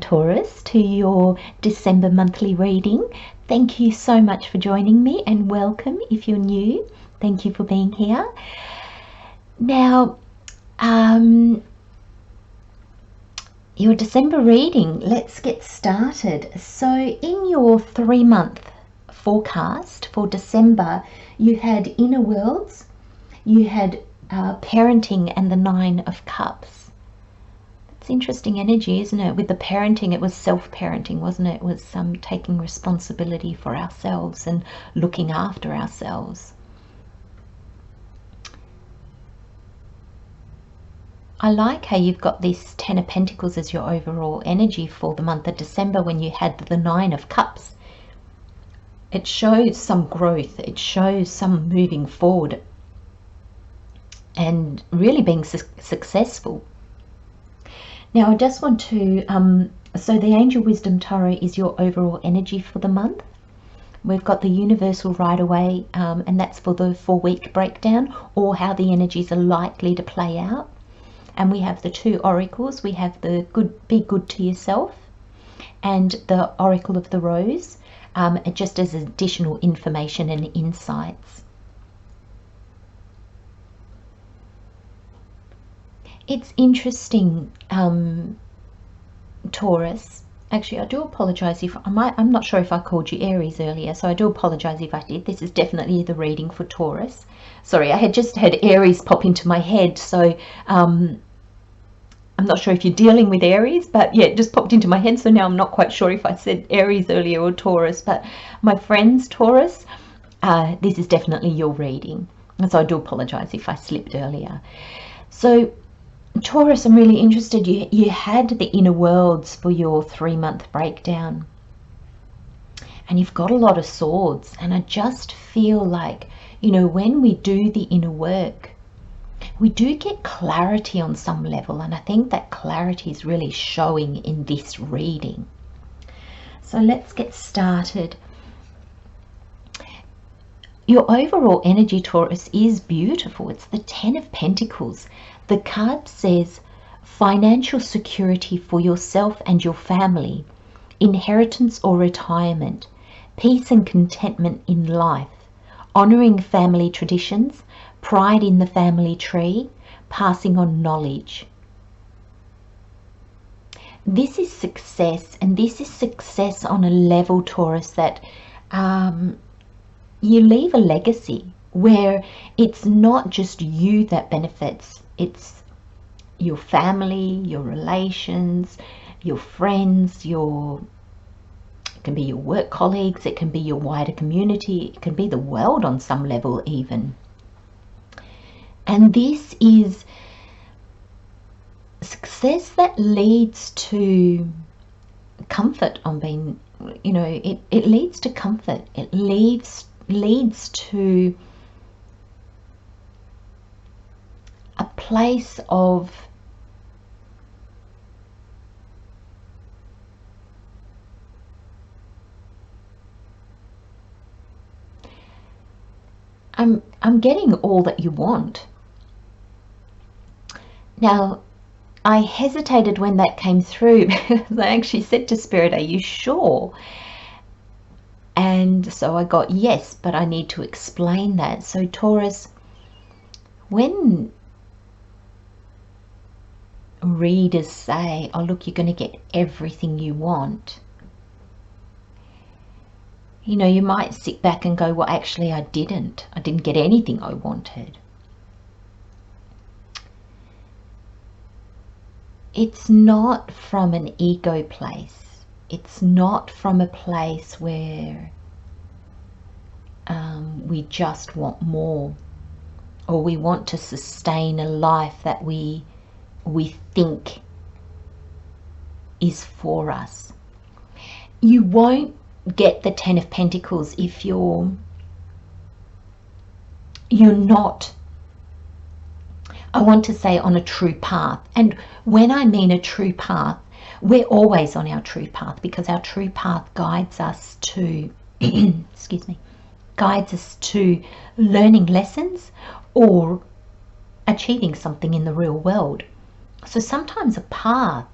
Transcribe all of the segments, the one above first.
Taurus, to your December monthly reading. Thank you so much for joining me, and welcome if you're new. Thank you for being here. Now, your December reading, let's get started. So in your 3-month forecast for December, you had inner worlds, you had parenting, and the 9 of Cups. It's interesting energy, isn't it? With the parenting, it was self-parenting, wasn't it? It was taking responsibility for ourselves and looking after ourselves. I like how you've got this 10 of Pentacles as your overall energy for the month of December when you had the 9 of Cups. It shows some growth, it shows some moving forward and really being successful. Now I just want to, so the Angel Wisdom Tarot is your overall energy for the month. We've got the Universal right away, and that's for the 4-week breakdown, or how the energies are likely to play out. And we have the 2 oracles. We have the Be Good to Yourself, and the Oracle of the Rose, just as additional information and insights. It's interesting, Taurus. Actually, I do apologize if I'm not sure if I called you Aries earlier, so I do apologize if I did. This is definitely the reading for Taurus. Sorry, I had just had Aries pop into my head, so I'm not sure if you're dealing with Aries, but yeah, it just popped into my head, so now I'm not quite sure if I said Aries earlier or Taurus. But my friends, Taurus, this is definitely your reading, and so I do apologize if I slipped earlier. So Taurus, I'm really interested. You had the inner worlds for your 3-month breakdown, and you've got a lot of swords, and I just feel like, you know, when we do the inner work, we do get clarity on some level, and I think that clarity is really showing in this reading. So let's get started. Your overall energy, Taurus, is beautiful. It's the 10 of Pentacles. The card says financial security for yourself and your family, inheritance or retirement, peace and contentment in life, honoring family traditions, pride in the family tree, passing on knowledge. This is success, and this is success on a level, Taurus, that you leave a legacy where it's not just you that benefits, it's your family, your relations, your friends, it can be your work colleagues, it can be your wider community, it can be the world on some level even. And this is success that leads to comfort on being, you know, it leads to comfort. It leads to a place of I'm getting all that you want. Now, I hesitated when that came through because I actually said to Spirit, are you sure? And so I got yes, but I need to explain that. So Taurus, when readers say, oh look, you're going to get everything you want, you know, you might sit back and go, well, actually I didn't get anything I wanted. It's not from an ego place. It's not from a place where we just want more, or we want to sustain a life that we think is for us. You won't get the 10 of Pentacles if you're not, I want to say, on a true path. And when I mean a true path, we're always on our true path, because our true path guides us to excuse me, guides us to learning lessons or achieving something in the real world. So sometimes a path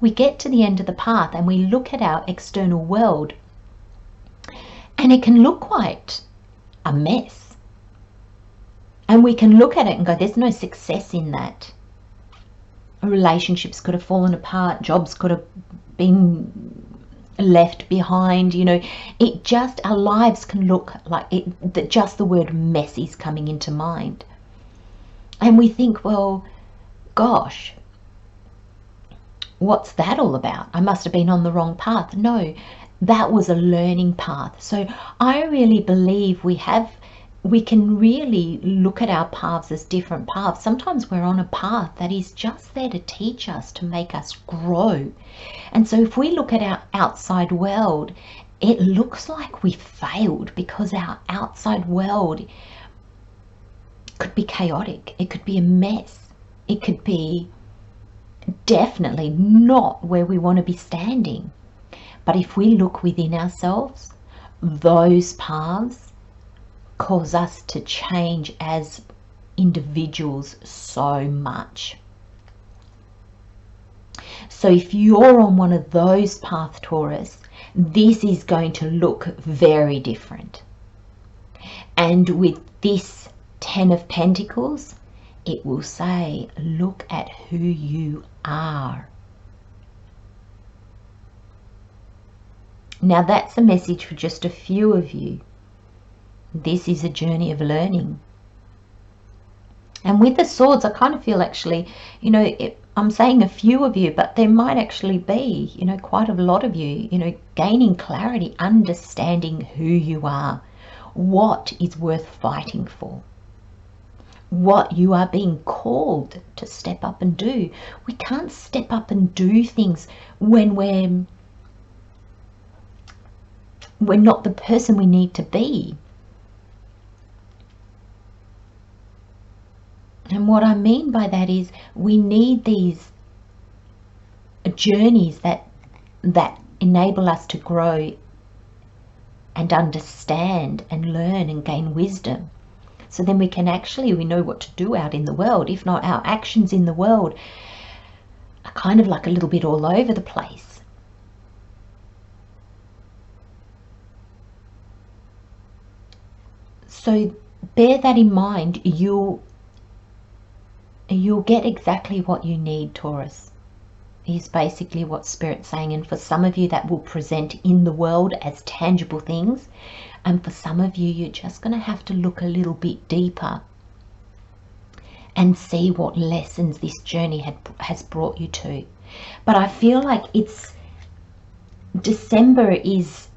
we get to the end of the path and we look at our external world, and it can look quite a mess. And we can look at it and go, there's no success in that. Relationships could have fallen apart, jobs could have been left behind, you know. It just, our lives can look like it, that just the word mess is coming into mind. And we think, well, gosh, what's that all about? I must have been on the wrong path. No, that was a learning path. So I really believe we can really look at our paths as different paths. Sometimes we're on a path that is just there to teach us, to make us grow. And so if we look at our outside world, it looks like we failed because our outside world could be chaotic. It could be a mess. It could be definitely not where we want to be standing. But if we look within ourselves, those paths cause us to change as individuals so much. So if you're on one of those paths, Taurus, this is going to look very different. And with this 10 of Pentacles, it will say, look at who you are. Now that's a message for just a few of you. This is a journey of learning. And with the swords, I kind of feel actually, you know, I'm saying a few of you, but there might actually be, you know, quite a lot of you, you know, gaining clarity, understanding who you are, what is worth fighting for, what you are being called to step up and do. We can't step up and do things when we're not the person we need to be. And what I mean by that is we need these journeys that enable us to grow and understand and learn and gain wisdom. So then we know what to do out in the world. If not, our actions in the world are kind of like a little bit all over the place. So bear that in mind. You'll get exactly what you need, Taurus, is basically what Spirit's saying. And for some of you, that will present in the world as tangible things. And for some of you, you're just going to have to look a little bit deeper and see what lessons this journey has brought you to. But I feel like December is,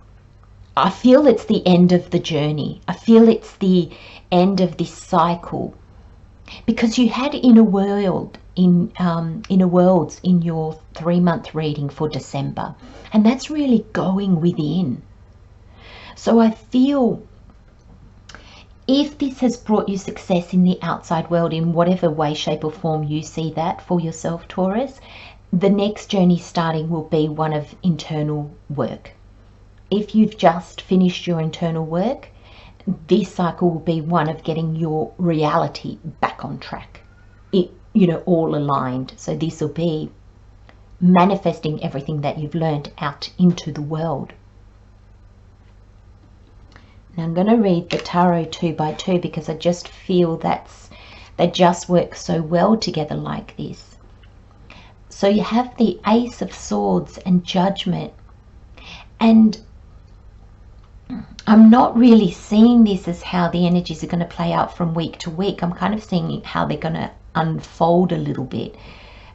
I feel it's the end of the journey. I feel it's the end of this cycle. Because you had inner worlds in your 3-month reading for December, and that's really going within. So I feel if this has brought you success in the outside world in whatever way, shape or form you see that for yourself, Taurus, the next journey starting will be one of internal work. If you've just finished your internal work, this cycle will be one of getting your reality back on track. All aligned. So this will be manifesting everything that you've learned out into the world. Now I'm going to read the Tarot 2 by 2 because I just feel they just work so well together like this. So you have the Ace of Swords and Judgment, and I'm not really seeing this as how the energies are going to play out from week to week. I'm kind of seeing how they're going to unfold a little bit,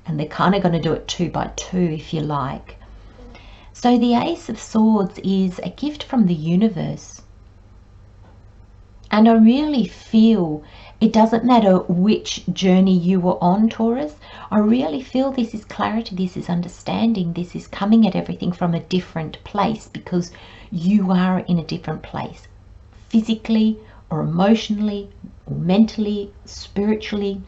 and they're kind of going to do it 2 by 2 if you like. So the Ace of Swords is a gift from the universe, and I really feel it doesn't matter which journey you were on, Taurus. I really feel this is clarity, this is understanding, this is coming at everything from a different place, because you are in a different place, physically or emotionally or mentally, spiritually,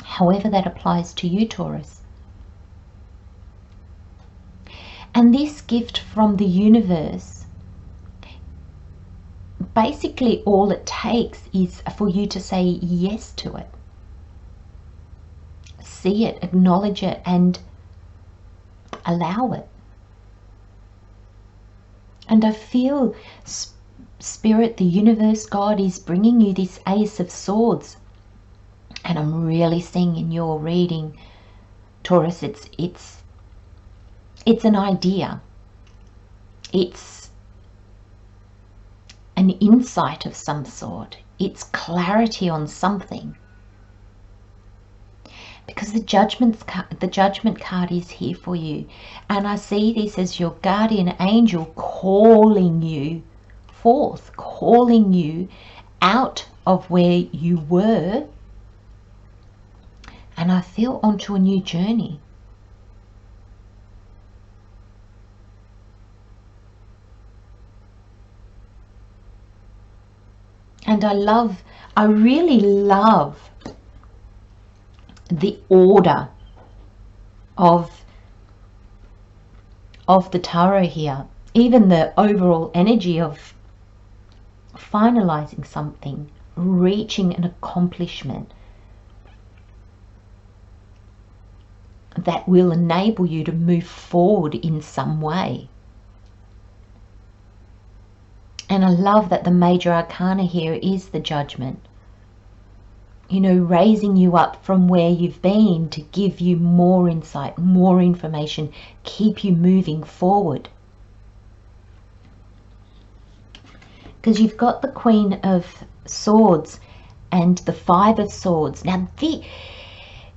however that applies to you, Taurus. And this gift from the universe, basically all it takes is for you to say yes to it. See it, acknowledge it, and Allow it. And I feel Spirit, the universe, God is bringing you this Ace of Swords. And I'm really seeing in your reading, Taurus, it's an idea. It's an insight of some sort. It's clarity on something. Because the judgment card is here for you. And I see this as your guardian angel calling you forth, calling you out of where you were. And I feel onto a new journey. And I really love the order of the tarot here. Even the overall energy of finalizing something, reaching an accomplishment that will enable you to move forward in some way. And I love that the major arcana here is the Judgment. You know, raising you up from where you've been to give you more insight, more information, keep you moving forward. Because you've got the Queen of Swords and the Five of Swords. Now,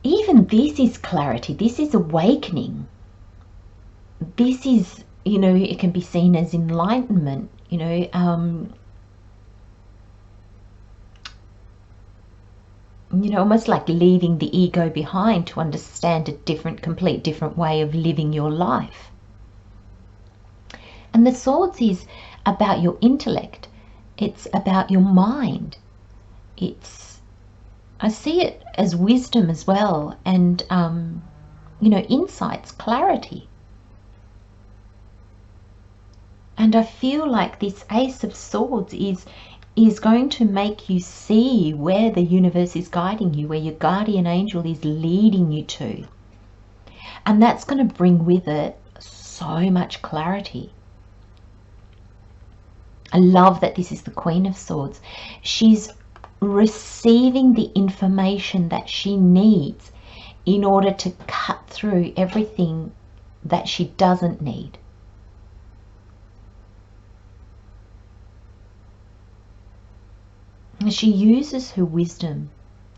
even this is clarity. This is awakening. This is, you know, it can be seen as enlightenment, you know, almost like leaving the ego behind to understand a complete different way of living your life. And the Swords is about your intellect. It's about your mind. I see it as wisdom as well, and you know, insights, clarity. And I feel like this Ace of Swords is going to make you see where the universe is guiding you, where your guardian angel is leading you to. And that's going to bring with it so much clarity. I love that this is the Queen of Swords. She's receiving the information that she needs in order to cut through everything that she doesn't need. She uses her wisdom.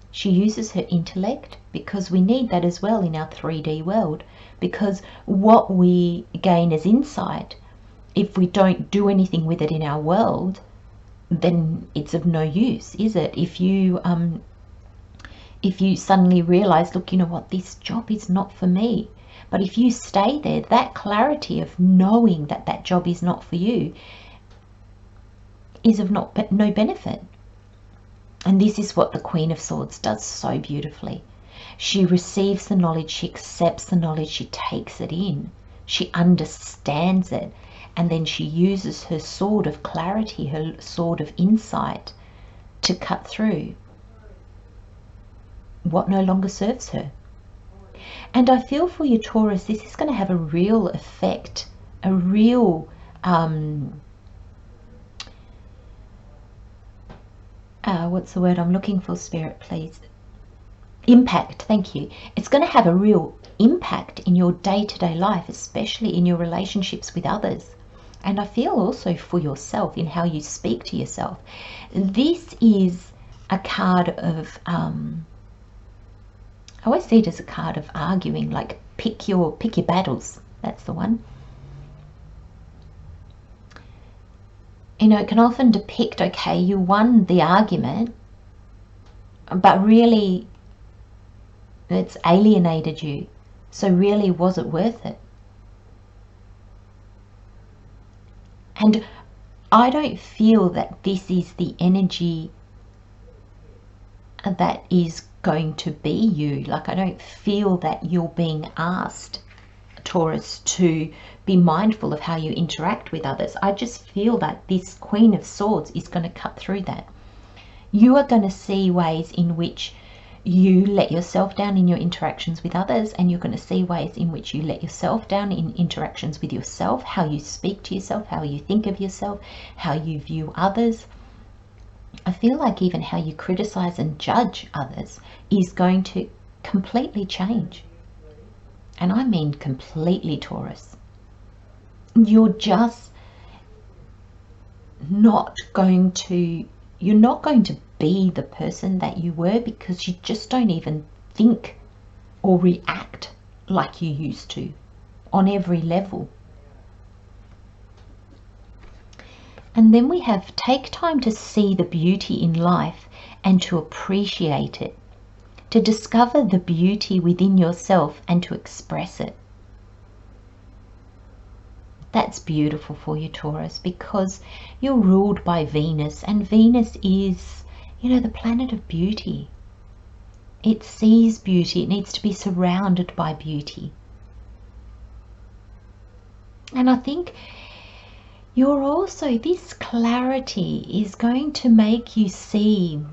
She uses her intellect, because we need that as well in our 3D world. Because what we gain as insight, if we don't do anything with it in our world, then it's of no use, is it? If you suddenly realize, look, you know what, this job is not for me. But if you stay there, that clarity of knowing that that job is not for you is of no benefit. And this is what the Queen of Swords does so beautifully. She receives the knowledge, she accepts the knowledge, she takes it in, she understands it, and then she uses her sword of clarity, her sword of insight, to cut through what no longer serves her. And I feel for you, Taurus, this is going to have a real effect, a real what's the word I'm looking for, Spirit, please? Impact, thank you. It's going to have a real impact in your day-to-day life, especially in your relationships with others. And I feel also for yourself, in how you speak to yourself. This is a card of, I always see it as a card of arguing, like pick your battles. That's the one. You know, it can often depict, okay, you won the argument, but really it's alienated you. So really, was it worth it? And I don't feel that this is the energy that is going to be you. Like, I don't feel that you're being asked, Taurus, to be mindful of how you interact with others. I just feel that this Queen of Swords is going to cut through that. You are going to see ways in which you let yourself down in your interactions with others, and you're going to see ways in which you let yourself down in interactions with yourself, how you speak to yourself, how you think of yourself, how you view others. I feel like even how you criticize and judge others is going to completely change. And I mean completely, Taurus. You're just not going to be the person that you were, because you just don't even think or react like you used to on every level. And then we have take time to see the beauty in life and to appreciate it, to discover the beauty within yourself and to express it. That's beautiful for you, Taurus, because you're ruled by Venus, and Venus is, you know, the planet of beauty. It sees beauty. It needs to be surrounded by beauty. And I think you're also, this clarity is going to make you see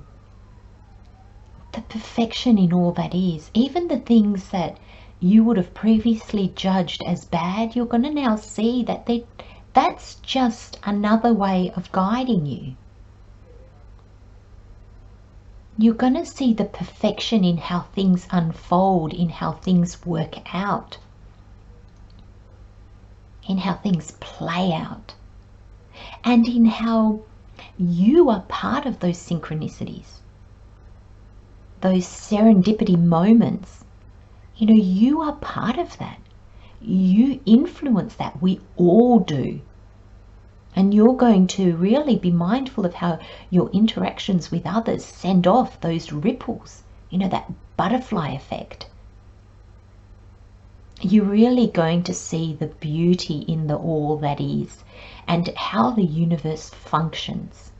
the perfection in all that is. Even the things that you would have previously judged as bad, you're going to now see that that's just another way of guiding you. You're going to see the perfection in how things unfold, in how things work out, in how things play out, and in how you are part of those synchronicities, those serendipity moments. You know, you are part of that. You influence that. We all do. And you're going to really be mindful of how your interactions with others send off those ripples, you know, that butterfly effect. You're really going to see the beauty in the all that is and how the universe functions.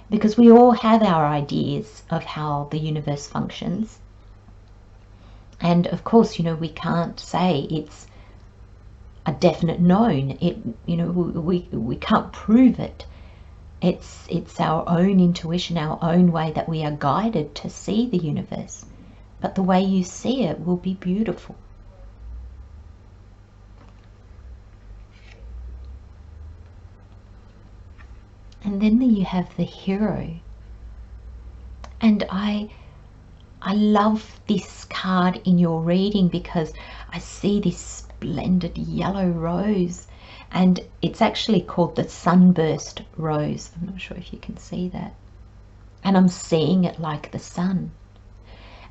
Because we all have our ideas of how the universe functions. And of course, you know, we can't say it's a definite known. We can't prove it. It's our own intuition, our own way that we are guided to see the universe. But the way you see it will be beautiful. And then you have the Hero. And I love this card in your reading because I see this splendid yellow rose, and it's actually called the sunburst rose. I'm not sure if you can see that. And I'm seeing it like the sun.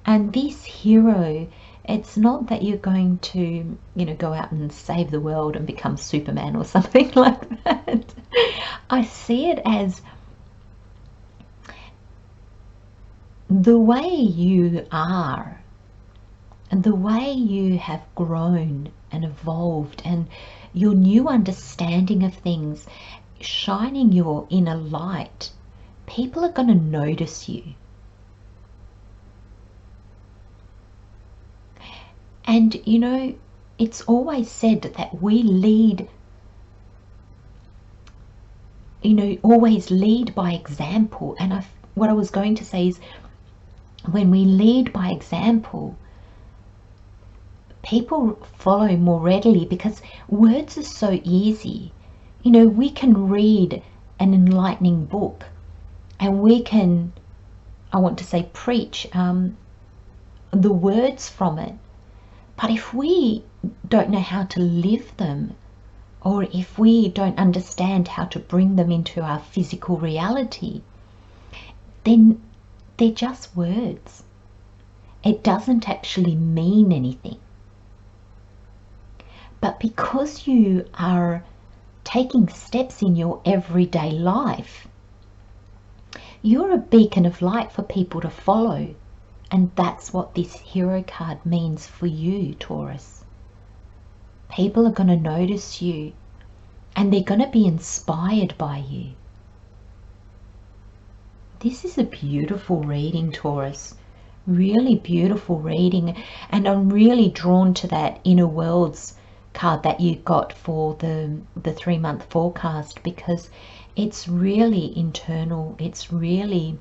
And this Hero, it's not that you're going to, you know, go out and save the world and become Superman or something like that. I see it as the way you are and the way you have grown and evolved and your new understanding of things, shining your inner light. People are going to notice you. And, you know, it's always said that we lead, you know, always lead by example. And what I was going to say is, when we lead by example, people follow more readily because words are so easy. You know, we can read an enlightening book and we can, I want to say, preach the words from it. But if we don't know how to live them, or if we don't understand how to bring them into our physical reality, then they're just words. It doesn't actually mean anything. But because you are taking steps in your everyday life, you're a beacon of light for people to follow. And that's what this Hero card means for you, Taurus. People are going to notice you and they're going to be inspired by you. This is a beautiful reading, Taurus. Really beautiful reading. And I'm really drawn to that Inner Worlds card that you got for the 3-month forecast, because it's really internal. It's really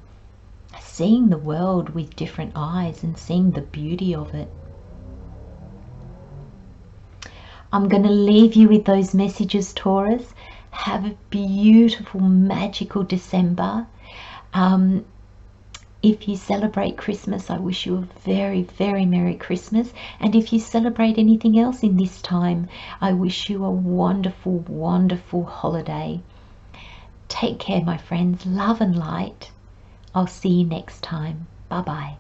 seeing the world with different eyes and seeing the beauty of it. I'm going to leave you with those messages, Taurus. Have a beautiful, magical December. If you celebrate Christmas, I wish you a very, very Merry Christmas. And if you celebrate anything else in this time, I wish you a wonderful, wonderful holiday. Take care, my friends. Love and light. I'll see you next time. Bye-bye.